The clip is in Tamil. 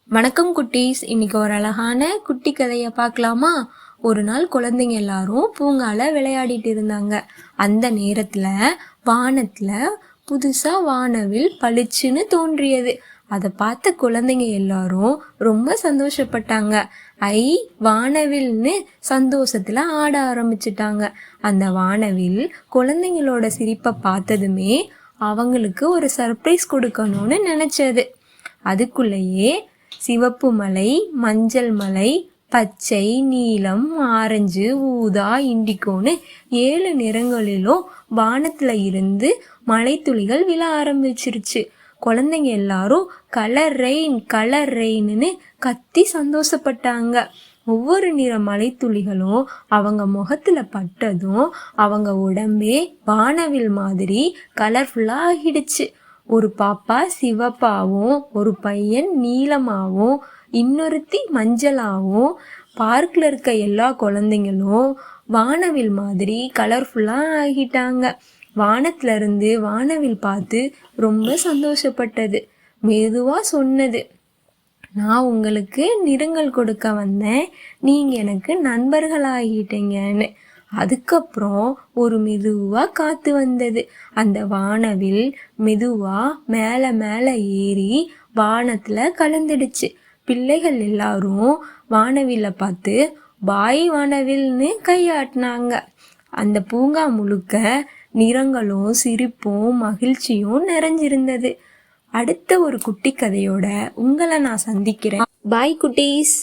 வணக்கம் குட்டீஸ். இன்னைக்கு ஒரு அழகான குட்டி கதையை பார்க்கலாமா? ஒரு நாள் குழந்தைங்க எல்லாரும் பூங்கால விளையாடிட்டு இருந்தாங்க. அந்த நேரத்துல வானத்துல புதுசா வானவில் பளிச்சுன்னு தோன்றியது. அதை பார்த்த குழந்தைங்க எல்லாரும் ரொம்ப சந்தோஷப்பட்டாங்க. ஐ, வானவில்னு சந்தோஷத்துல ஆட ஆரம்பிச்சிட்டாங்க. அந்த வானவில் குழந்தைங்களோட சிரிப்பை பார்த்ததுமே அவங்களுக்கு ஒரு சர்ப்ரைஸ் கொடுக்கணும்னு நினைச்சது. அதுக்குள்ளேயே சிவப்பு மலை, மஞ்சள் மலை, பச்சை, நீலம், ஆரஞ்சு, ஊதா, இண்டிகோன்னு 7 நிறங்களிலும் வானத்துல இருந்து மழை துளிகள் விழ ஆரம்பிச்சிருச்சு. குழந்தைங்க எல்லாரும் கலர் ரெயின் கலர் ரெயின்னு கத்தி சந்தோஷப்பட்டாங்க. ஒவ்வொரு நிற மழை துளிகளும் அவங்க முகத்துல பட்டதும் அவங்க உடம்பே வானவில் மாதிரி கலர்ஃபுல்லா ஆகிடுச்சு. ஒரு பாப்பா சிவப்பாவும், ஒரு பையன் நீலமாவும், இன்னொருத்தி மஞ்சளாவும், பார்க்ல இருக்க எல்லா குழந்தைங்களும் வானவில் மாதிரி கலர்ஃபுல்லா ஆகிட்டாங்க. வானத்துல இருந்து வானவில் பார்த்து ரொம்ப சந்தோஷப்பட்டது. மெதுவா சொன்னது, நான் உங்களுக்கு நிறங்கள் கொடுக்க வந்தேன், நீங்க எனக்கு நண்பர்களாகிட்டீங்கன்னு. அதுக்கப்புறம் ஒரு மெதுவா காத்து வந்தது. அந்த வானவில் மெதுவா மேல மேல ஏறி வானத்துல கலந்துடுச்சு. பிள்ளைகள் எல்லாரும் வானவில்ல பார்த்து பாய் வானவில்னு கையாட்டினாங்க. அந்த பூங்கா முழுக்க நிறங்களும் சிரிப்பும் மகிழ்ச்சியும் நிறைஞ்சிருந்தது. அடுத்த ஒரு குட்டி கதையோட உங்களை நான் சந்திக்கிறேன். பாய் குட்டீஸ்.